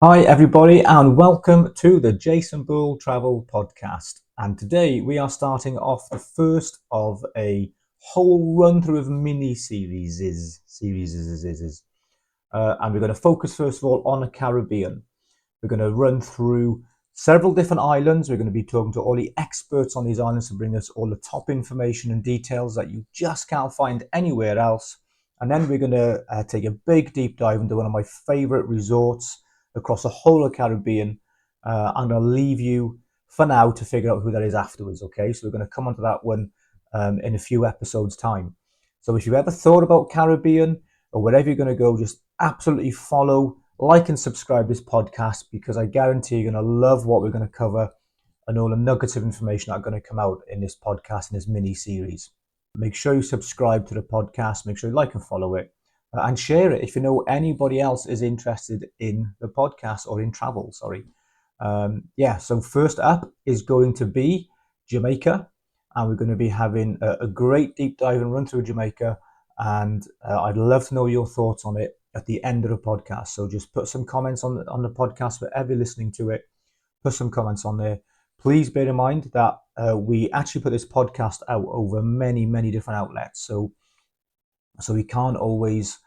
Hi everybody and welcome to the Jason Boull Travel Podcast. And today we are starting off the first of a whole run through of mini series. And we're going to focus first of all on the Caribbean. We're going to run through several different islands. We're going to be talking to all the experts on these islands to bring us all the top information and details that you just can't find anywhere else. And then we're going to take a big deep dive into one of my favorite resorts across the whole of the Caribbean, and I'll leave you for now to figure out who that is afterwards, okay? So we're going to come onto that one in a few episodes' time. So if you've ever thought about Caribbean or wherever you're going to go, just absolutely follow, like and subscribe this podcast, because I guarantee you're going to love what we're going to cover and all the nuggets of information that are going to come out in this podcast, in this mini-series. Make sure you subscribe to the podcast, make sure you like and follow it. And share it if you know anybody else is interested in the podcast or in travel, so first up is going to be Jamaica, and we're going to be having a great deep dive and run through Jamaica, and I'd love to know your thoughts on it at the end of the podcast. So just put some comments on the podcast, wherever you're listening to it, put some comments on there. Please bear in mind that we actually put this podcast out over many different outlets, so we can't always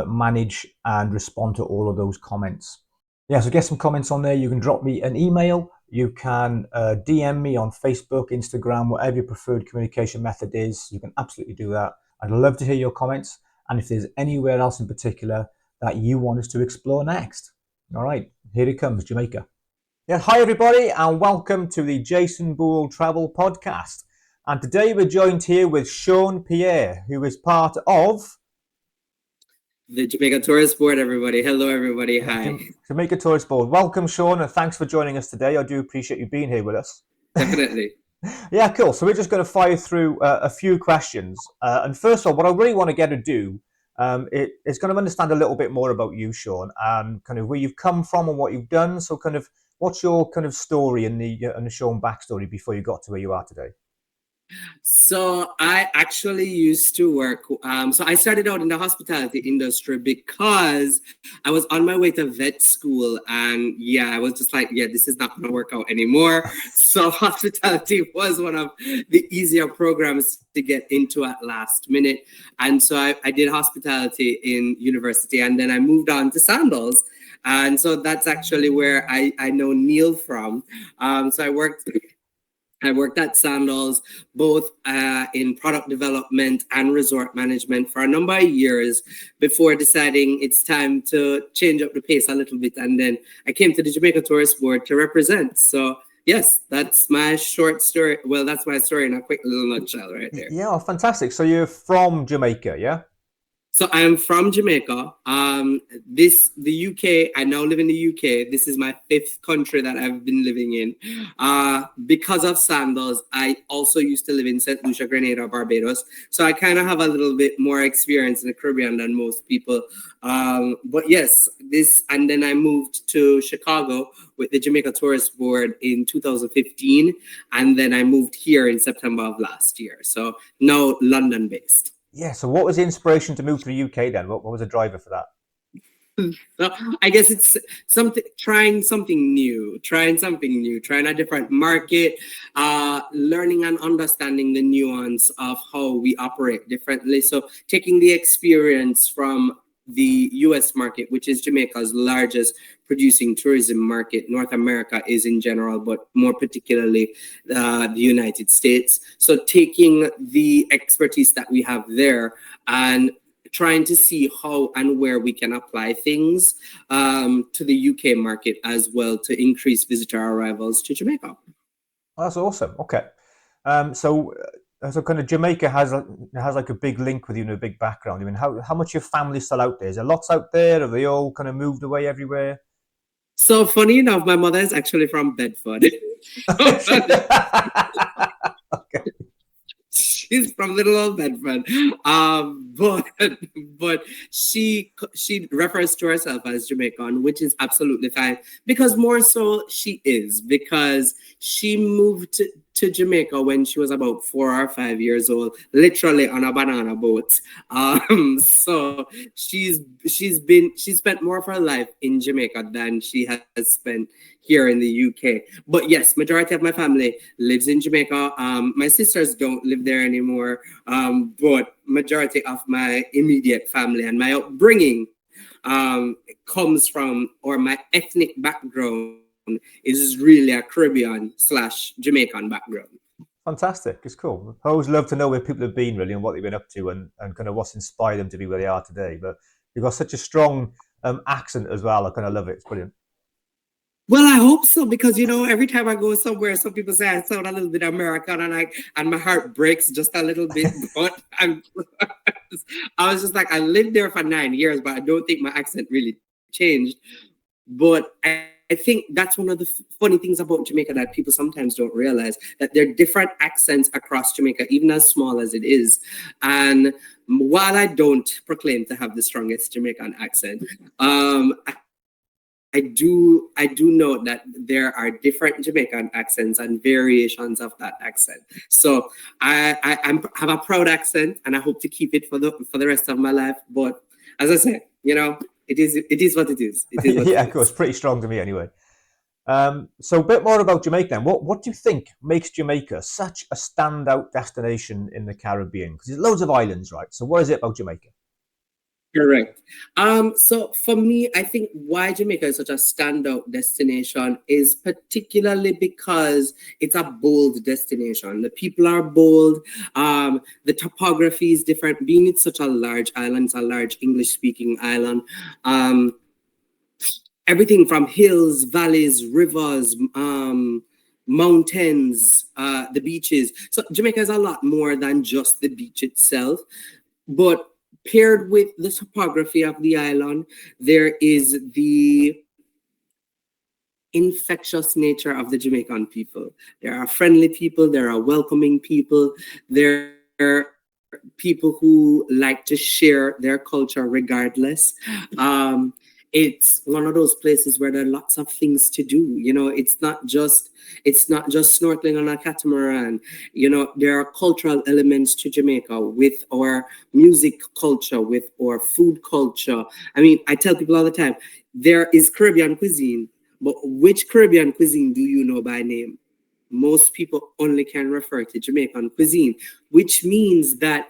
manage and respond to all of those comments. Yeah, so get some comments on there. You can drop me an email. You can DM me on Facebook, Instagram, whatever your preferred communication method is. You can absolutely do that. I'd love to hear your comments, and if there's anywhere else in particular that you want us to explore next. All right, here it comes, Jamaica. Yeah, hi everybody, and welcome to the Jason Boull Travel Podcast. And today we're joined here with Sean-Pierre, who is part of the Jamaica Tourist Board, everybody. Hello, everybody. Hi. Jamaica Tourist Board. Welcome, Sean, and thanks for joining us today. I do appreciate you being here with us. Definitely. Yeah, cool. So we're just going to fire through a few questions. And first of all, what I really want to get to do is kind of understand a little bit more about you, Sean, and kind of where you've come from and what you've done. So kind of what's your kind of story and the Sean backstory before you got to where you are today? So I actually used to work. So I started out in the hospitality industry because I was on my way to vet school, and I was just like, this is not going to work out anymore. So hospitality was one of the easier programs to get into at last minute, and so I did hospitality in university, and then I moved on to Sandals. And so that's actually where I know Neil from. So I worked at Sandals, both in product development and resort management for a number of years before deciding it's time to change up the pace a little bit. And then I came to the Jamaica Tourist Board to represent. So yes, that's my short story. Well, that's my story in a quick little nutshell right there. Yeah, fantastic. So you're from Jamaica, yeah? So I'm from Jamaica. The UK, I now live in the UK. This is my 5th country that I've been living in. Because of Sandals, I also used to live in St. Lucia, Grenada, Barbados. So I kind of have a little bit more experience in the Caribbean than most people. But yes, and then I moved to Chicago with the Jamaica Tourist Board in 2015. And then I moved here in September of last year. So now London based. Yeah, so what was the inspiration to move to the UK then? What was the driver for that? So I guess it's trying something new, trying a different market, learning and understanding the nuance of how we operate differently. So taking the experience from the US market, which is Jamaica's largest producing tourism market. North America is in general, but more particularly the United States. So taking the expertise that we have there and trying to see how and where we can apply things to the UK market as well to increase visitor arrivals to Jamaica. Oh, that's awesome. Okay. So kind of Jamaica has like a big link with you and a big background. I mean, how much your family still out there? Is there lots out there? Have they all kind of moved away everywhere? So funny enough, my mother is actually from Bedford. Okay. She's from little old Bedford, but she refers to herself as Jamaican, which is absolutely fine, because more so she is, because she moved to Jamaica when she was about 4 or 5 years old, literally on a banana boat. So she spent more of her life in Jamaica than she has spent here in the UK. But yes, majority of my family lives in Jamaica. My sisters don't live there anymore, but majority of my immediate family and my upbringing comes from, or my ethnic background is really a Caribbean/Jamaican background. Fantastic. It's cool. I always love to know where people have been really and what they've been up to and kind of what's inspired them to be where they are today. But you've got such a strong accent as well. I kind of love it. It's brilliant. Well, I hope so, because every time I go somewhere, some people say I sound a little bit American, and my heart breaks just a little bit. But I was just like, I lived there for 9 years, but I don't think my accent really changed. But I think that's one of the funny things about Jamaica that people sometimes don't realize, that there are different accents across Jamaica, even as small as it is. And while I don't proclaim to have the strongest Jamaican accent, I do know that there are different Jamaican accents and variations of that accent. So I have a proud accent, and I hope to keep it for the rest of my life. But as I said, it is what it is. It is what Yeah, it of course, is. pretty strong to me anyway. So a bit more about Jamaica then. What do you think makes Jamaica such a standout destination in the Caribbean? Because there's loads of islands, right? So what is it about Jamaica? Correct. So for me, I think why Jamaica is such a standout destination is particularly because it's a bold destination. The people are bold. The topography is different. Being it's such a large island, it's a large English-speaking island. Everything from hills, valleys, rivers, mountains, the beaches. So Jamaica is a lot more than just the beach itself, but paired with the topography of the island, there is the infectious nature of the Jamaican people. There are friendly people, there are welcoming people, there are people who like to share their culture regardless. It's one of those places where there are lots of things to do. It's not just snorkeling on a catamaran. There are cultural elements to Jamaica with our music culture, with our food culture. I mean, I tell people all the time, there is Caribbean cuisine, but which Caribbean cuisine do you know by name? Most people only can refer to Jamaican cuisine, which means that,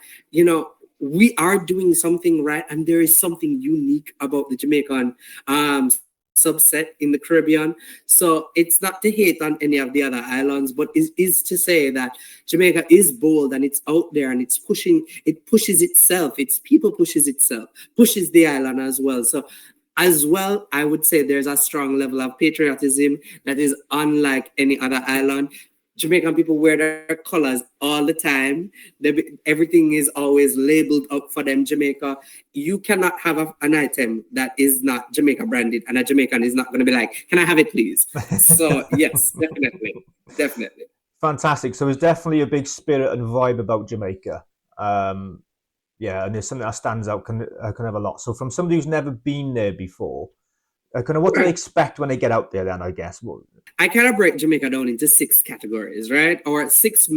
we are doing something right, and there is something unique about the Jamaican subset in the Caribbean. So it's not to hate on any of the other islands, but it is to say that Jamaica is bold and it's out there and it pushes itself, its people pushes the island as well. So as well, I would say there's a strong level of patriotism that is unlike any other island. Jamaican people wear their colors all the time. Everything is always labeled up for them, Jamaica. You cannot have an item that is not Jamaica branded, and a Jamaican is not going to be like, can I have it, please? So, yes, definitely. Definitely. Fantastic. So there's definitely a big spirit and vibe about Jamaica. Yeah, and there's something that stands out kind of a lot. So from somebody who's never been there before, kind of what do they expect when they get out there then, I guess? I kind of break Jamaica down into 6 categories, right? Or 6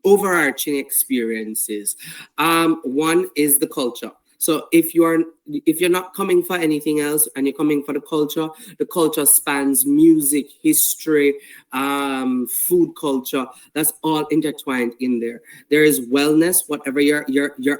overarching experiences. One is the culture. So if you're not coming for anything else and you're coming for the culture spans music, history, food culture. That's all intertwined in there. There is wellness, whatever your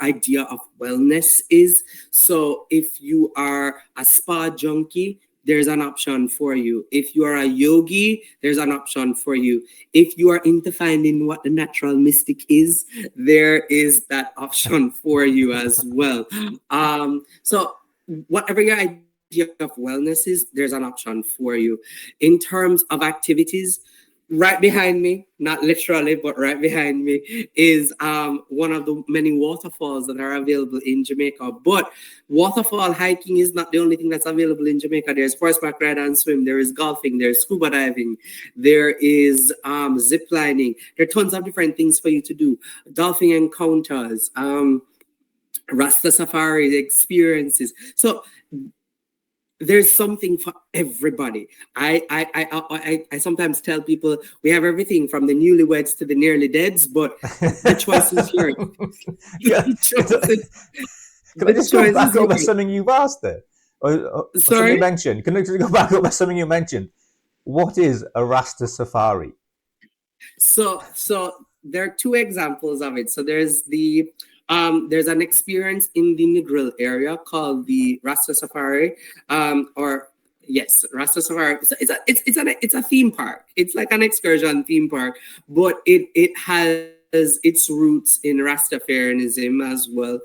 idea of wellness is. So if you are a spa junkie, there's an option for you. If you are a yogi, there's an option for you. If you are into finding what the natural mystic is, there is that option for you as well. So whatever your idea of wellness is, there's an option for you. In terms of activities, right behind me, not literally, but right behind me, is one of the many waterfalls that are available in Jamaica. But waterfall hiking is not the only thing that's available in Jamaica. There's horseback ride and swim. There is golfing. There's scuba diving. There is zip lining. There are tons of different things for you to do. Dolphin encounters, Rasta safari experiences. So there's something for everybody. I sometimes tell people we have everything from the newlyweds to the nearly deads, but the choice is yours. Yeah. The choice is, Can I the just go choice back is over yours. something you've asked there? Or something you Sorry. mentioned? Can I just go back over something you mentioned? What is a Rasta safari? So there are two examples of it. So there's an experience in the Negril area called the Rasta Safari, or yes, Rasta Safari. So it's a theme park. It's like an excursion theme park, but it has its roots in Rastafarianism as well.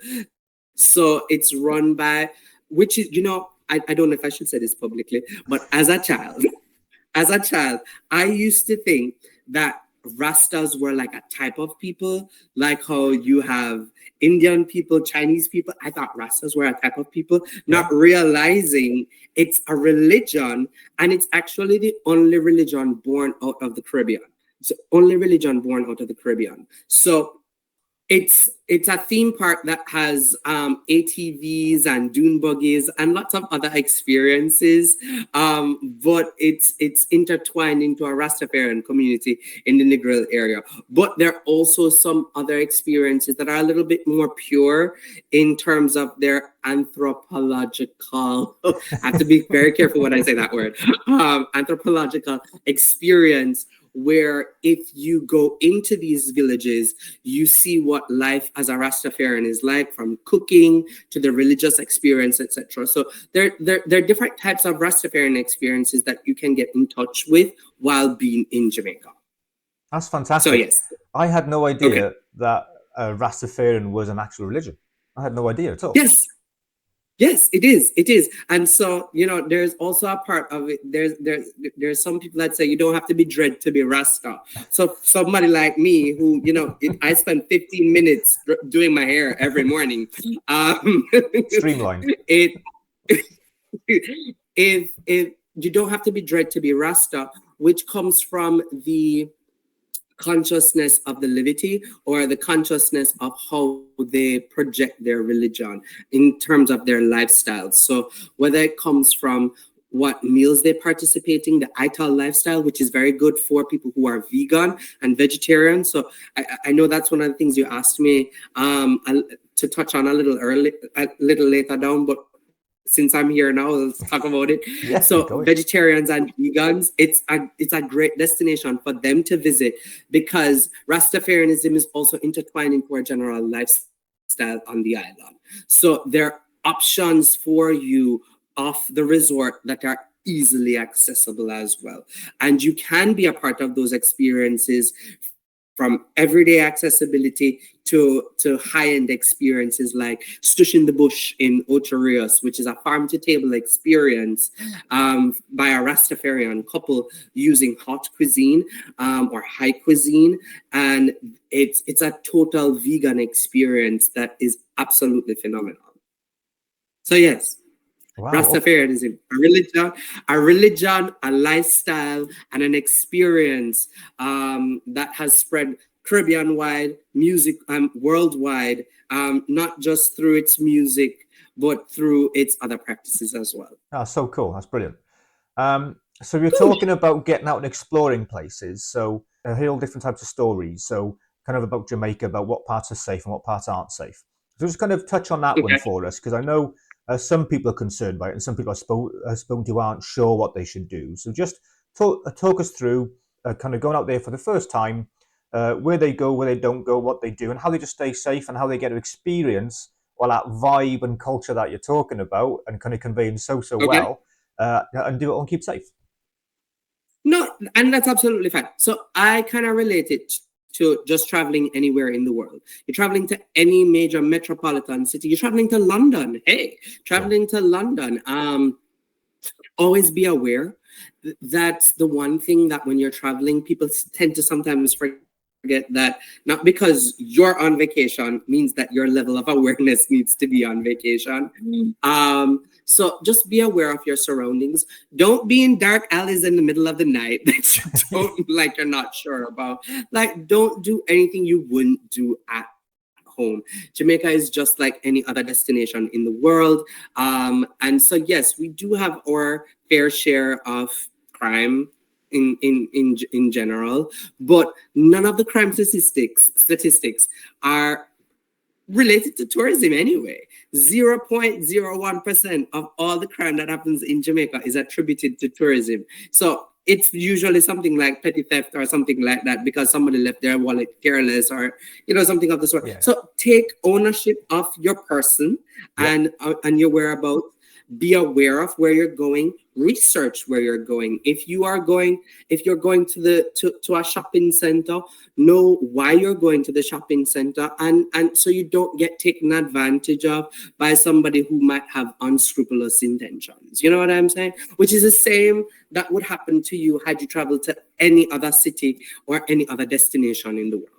So it's run by, which is, I don't know if I should say this publicly, but as a child, I used to think that Rastas were like a type of people, like how you have Indian people, Chinese people. I thought Rastas were a type of people, not realizing it's a religion, and it's actually the only religion born out of the Caribbean. It's the only religion born out of the Caribbean. So it's a theme park that has ATVs and dune buggies and lots of other experiences, but it's intertwined into a Rastafarian community in the Negril area. But there are also some other experiences that are a little bit more pure in terms of their anthropological. I have to be very careful when I say that word. Anthropological experience, where if you go into these villages, you see what life as a Rastafarian is like, from cooking to the religious experience, etc. So there are different types of Rastafarian experiences that you can get in touch with while being in Jamaica. That's fantastic. So yes. I had no idea that Rastafarian was an actual religion. I had no idea at all. Yes, it is. It is. And so, there's also a part of it. There's some people that say you don't have to be dread to be Rasta. So somebody like me who, I spend 15 minutes doing my hair every morning. Streamlined. If you don't have to be dread to be Rasta, which comes from the consciousness of the levity, or the consciousness of how they project their religion in terms of their lifestyle. So whether it comes from what meals they participate in, the ital lifestyle, which is very good for people who are vegan and vegetarian. So I know that's one of the things you asked me to touch on a little later down, but since I'm here now, let's talk about it. Yeah, so vegetarians and vegans, it's a great destination for them to visit, because Rastafarianism is also intertwined into our general lifestyle on the island. So there are options for you off the resort that are easily accessible as well. And you can be a part of those experiences, from everyday accessibility to high-end experiences like Stush in the Bush in Ocho Rios, which is a farm-to-table experience by a Rastafarian couple using hot cuisine or high cuisine. And it's a total vegan experience that is absolutely phenomenal. So yes. Wow. Rastafarianism, a religion, a lifestyle, and an experience that has spread Caribbean-wide, music worldwide, not just through its music, but through its other practices as well. Oh, so cool. That's brilliant. So you're talking about getting out and exploring places. So I hear all different types of stories. So kind of about Jamaica, about what parts are safe and what parts aren't safe. So just kind of touch on that one for us, because I know some people are concerned by it, and some people I've spoken to aren't sure what they should do. So just talk us through kind of going out there for the first time, where they go, where they don't go, what they do, and how they just stay safe, and how they get to experience all that vibe and culture that you're talking about and kind of conveying so well, and do it and keep safe. No, and that's absolutely fine. So I kind of relate it to just traveling anywhere in the world. You're traveling to any major metropolitan city. You're traveling to London. Hey, traveling to London. Always be aware. That's the one thing that when you're traveling, people tend to sometimes forget, that not because you're on vacation means that your level of awareness needs to be on vacation. So just be aware of your surroundings. Don't be in dark alleys in the middle of the night that you don't like, you're not sure about. Like, don't do anything you wouldn't do at home. Jamaica is just like any other destination in the world. And so, yes, we do have our fair share of crime in general, but none of the crime statistics are related to tourism anyway. 0.01% of all the crime that happens in Jamaica is attributed to tourism. So it's usually something like petty theft or something like that because somebody left their wallet careless or something of the sort. Yeah. So take ownership of your person and your whereabouts. Be aware of where you're going. Research where you're going. If you're going to a shopping center, know why you're going to the shopping center, and so you don't get taken advantage of by somebody who might have unscrupulous intentions. You know what I'm saying? Which is the same that would happen to you had you traveled to any other city or any other destination in the world.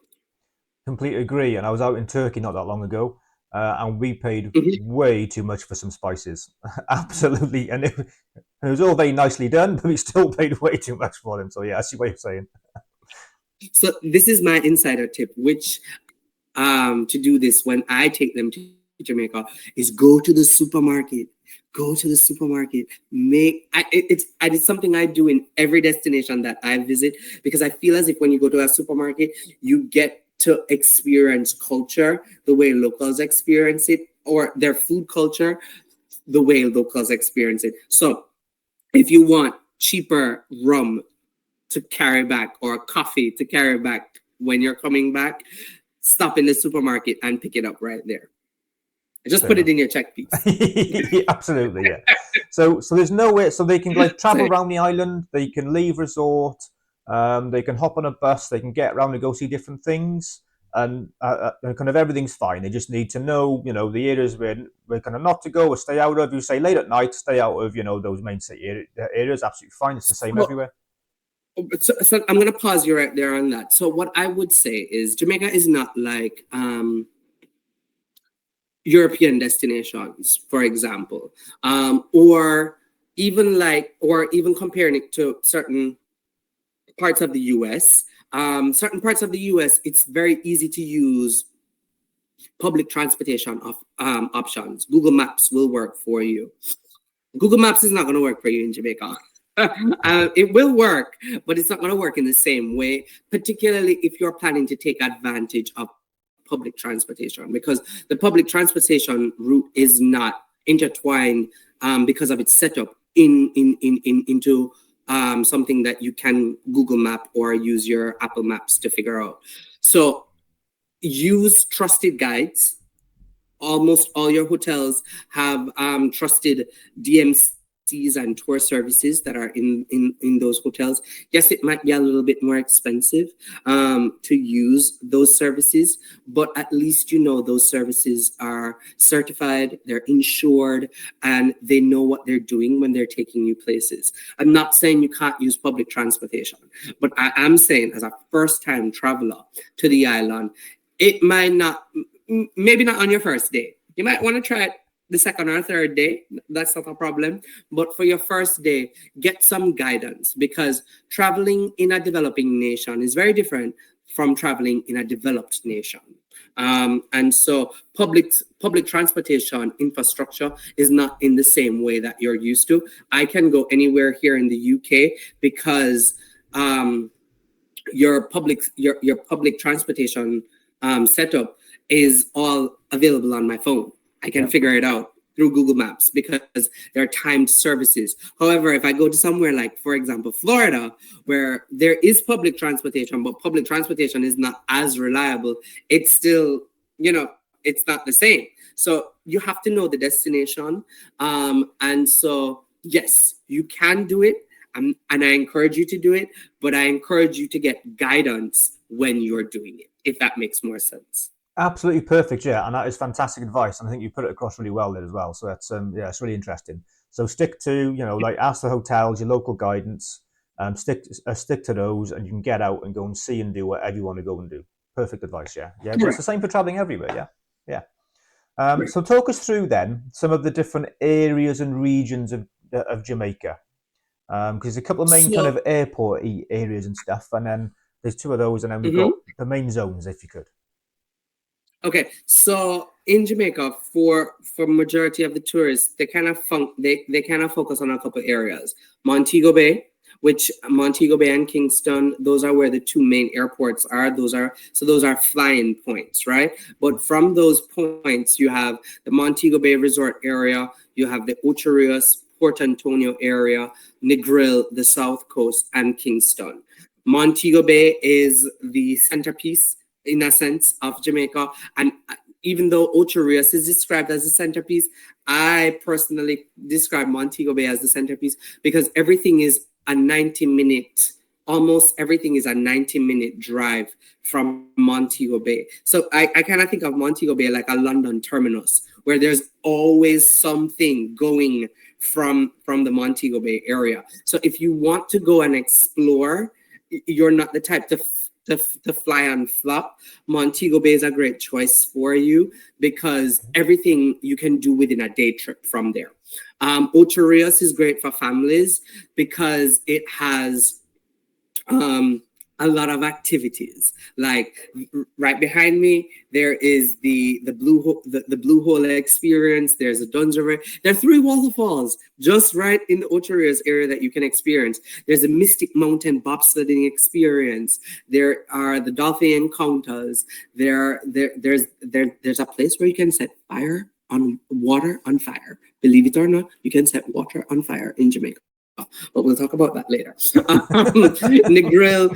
Completely agree. And I was out in Turkey not that long ago, and we paid way too much for some spices. Absolutely. And it was all very nicely done, but we still paid way too much for them. So yeah, I see what you're saying. So this is my insider tip, which to do this when I take them to Jamaica is go to the supermarket. Go to the supermarket. It's something I do in every destination that I visit, because I feel as if when you go to a supermarket, you get to experience culture the way locals experience it, or their food culture the way locals experience it. So if you want cheaper rum to carry back or coffee to carry back when you're coming back, stop in the supermarket and pick it up right there. Just put it in your check piece. Absolutely, yeah. So there's no way. So they can like travel around the island. They can leave resort. They can hop on a bus. They can get around and go see different things, and kind of everything's fine. They just need to know, the areas where kind of not to go or stay out of. You say late at night, stay out of, those main city areas. Absolutely fine. It's the same everywhere. So I'm going to pause you right there on that. So what I would say is Jamaica is not like European destinations, for example, or even comparing it to certain parts of the US. Certain parts of the US, it's very easy to use public transportation options. Google Maps will work for you. Google Maps is not going to work for you in Jamaica. It will work, but it's not going to work in the same way, particularly if you're planning to take advantage of public transportation, because the public transportation route is not intertwined because of its setup into something that you can Google Map or use your Apple Maps to figure out. So use trusted guides. Almost all your hotels have trusted DMCs and tour services that are in those hotels. Yes, it might be a little bit more expensive to use those services, but at least those services are certified, they're insured, and they know what they're doing when they're taking you places. I'm not saying you can't use public transportation, but I am saying as a first-time traveler to the island, it might not, maybe not on your first day. You might want to try it the second or third day. That's not a problem. But for your first day, get some guidance, because traveling in a developing nation is very different from traveling in a developed nation. And so public transportation infrastructure is not in the same way that you're used to. I can go anywhere here in the UK because your public transportation setup is all available on my phone. I can figure it out through Google Maps because there are timed services. However, if I go to somewhere like, for example, Florida, where there is public transportation, but public transportation is not as reliable, it's still, it's not the same. So you have to know the destination. And so, yes, you can do it. And I encourage you to do it, but I encourage you to get guidance when you're doing it, if that makes more sense. Absolutely perfect, yeah, and that is fantastic advice, and I think you put it across really well there as well. So that's it's really interesting. So stick to like ask the hotels, your local guidance, stick to those, and you can get out and go and see and do whatever you want to go and do. Perfect advice, yeah. But it's the same for traveling everywhere, yeah. So talk us through then some of the different areas and regions of Jamaica, because there's a couple of main kind of airport areas and stuff, and then there's two of those, and then we've got the main zones, if you could. Okay, so in Jamaica, for majority of the tourists, they kind of focus on a couple areas. Montego Bay, which Montego Bay and Kingston, those are where the two main airports are. Those are flying points, right? But from those points, you have the Montego Bay Resort area, you have the Ocho Rios, Port Antonio area, Negril, the South Coast, and Kingston. Montego Bay is the centerpiece in a sense of Jamaica. And even though Ocho Rios is described as the centerpiece, I personally describe Montego Bay as the centerpiece because everything is a 90-minute, almost everything is a 90-minute drive from Montego Bay. So I kind of think of Montego Bay like a London terminus where there's always something going from the Montego Bay area. So if you want to go and explore, you're not the type to fly and flop, Montego Bay is a great choice for you because everything you can do within a day trip from there. Ocho Rios is great for families because it has a lot of activities. Like right behind me, there is the Blue Hole experience. There's a Dungeon. There are 3 waterfalls just right in the Ocho Rios area that you can experience. There's a Mystic Mountain bobsledding experience. There are the dolphin encounters. There's a place where you can set water on fire. Believe it or not, you can set water on fire in Jamaica. But we'll talk about that later. Negril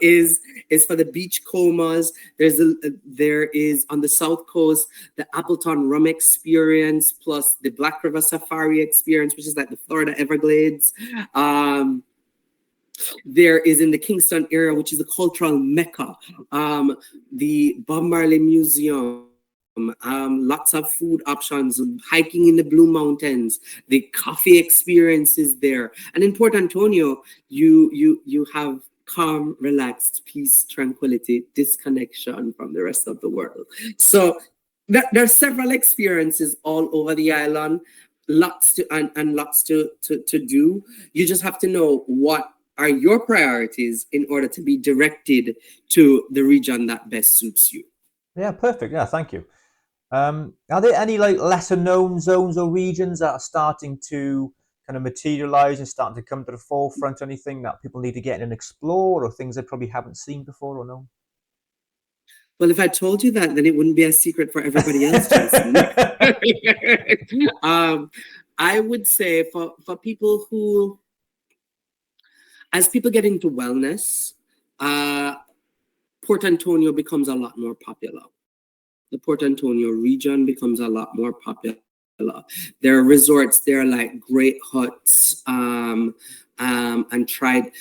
is for the beach comas. There is on the south coast the Appleton Rum experience plus the Black River Safari experience, which is like the Florida Everglades. There is in the Kingston area, which is the cultural mecca, the Bob Marley Museum. Lots of food options, hiking in the Blue Mountains, the coffee experiences there. And in Port Antonio, you have calm, relaxed, peace, tranquility, disconnection from the rest of the world. So there are several experiences all over the island, lots to do. You just have to know what are your priorities in order to be directed to the region that best suits you. Yeah, perfect. Yeah, thank you. Are there any like lesser known zones or regions that are starting to kind of materialize and starting to come to the forefront? Anything that people need to get in and explore, or things they probably haven't seen before or known? Well, if I told you that, then it wouldn't be a secret for everybody else, Jason. I would say for people who, as people get into wellness, Port Antonio becomes a lot more popular. The Port Antonio region becomes a lot more popular. There are resorts there like Great Huts and tried.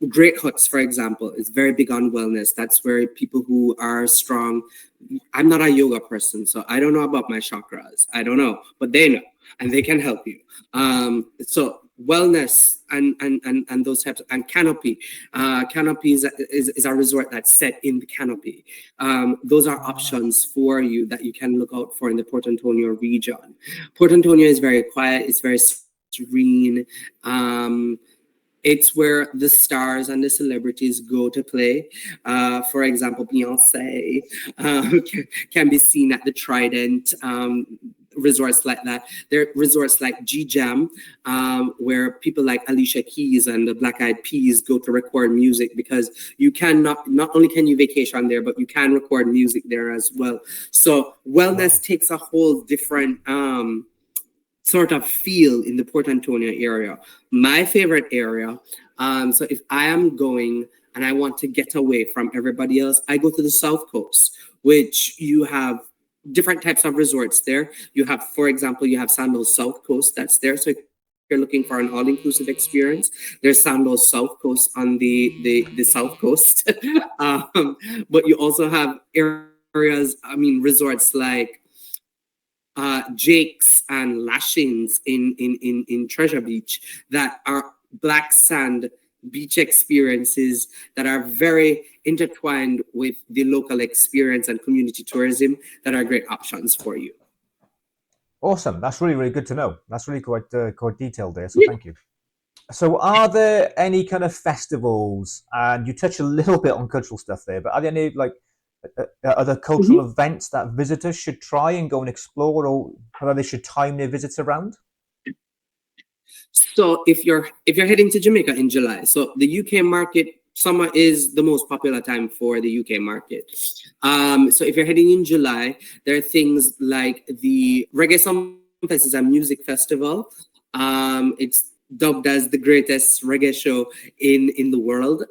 Great Huts, for example, is very big on wellness. That's where people who are strong. I'm not a yoga person, so I don't know about my chakras. I don't know, but they know, and they can help you. So wellness and those types of, and canopy. Canopy is a resort that's set in the canopy. Those are options for you that you can look out for in the Port Antonio region. Port Antonio is very quiet. It's very serene. It's where the stars and the celebrities go to play. For example, Beyonce can be seen at the Trident, resorts like that. There are resorts like G-Jam, where people like Alicia Keys and the Black Eyed Peas go to record music because you not only can you vacation there, but you can record music there as well. So wellness takes a whole different sort of feel in the Port Antonio area. My favorite area, so if I am going and I want to get away from everybody else, I go to the South Coast, which you have different types of resorts there. You have, for example, you have Sandals South Coast that's there. So if you're looking for an all-inclusive experience, there's Sandals South Coast on the South Coast. But you also have areas, resorts like Jake's and Lashings in Treasure Beach that are black sand beach experiences that are very intertwined with the local experience and community tourism that are great options for you. Awesome. That's really, really good to know. That's really quite detailed there. So Yeah. thank you. So are there any kind of festivals, and you touch a little bit on cultural stuff there, but are there any like Are there cultural events that visitors should try and go and explore, or how they should time their visits around? So if you're heading to Jamaica in July, so the UK market, summer is the most popular time for the UK market. So if you're heading in July, there are things like the Reggae Fest is a music festival. It's dubbed as the greatest reggae show in the world.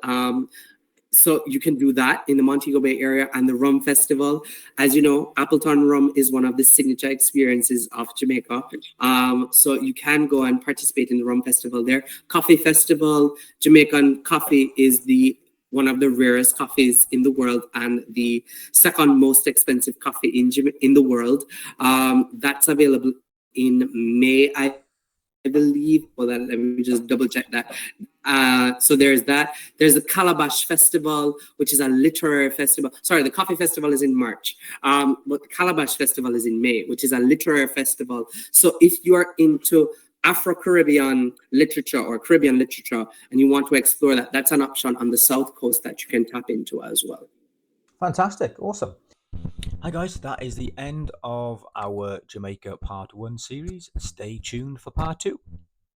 So you can do that in the Montego Bay area. And the rum festival, as you know, Appleton rum is one of the signature experiences of Jamaica. So you can go and participate in the rum festival there. Coffee festival, Jamaican coffee is one of the rarest coffees in the world and the second most expensive coffee in the world. That's available in May, I believe. Well, let me just double check that. So there's that. There's the Calabash Festival, which is a literary festival. Sorry, the Coffee Festival is in March, but the Calabash Festival is in May, which is a literary festival. So if you are into Afro-Caribbean literature or Caribbean literature and you want to explore that, that's an option on the South Coast that you can tap into as well. Fantastic. Awesome. Hi guys, that is the end of our Jamaica Part 1 series. Stay tuned for Part 2.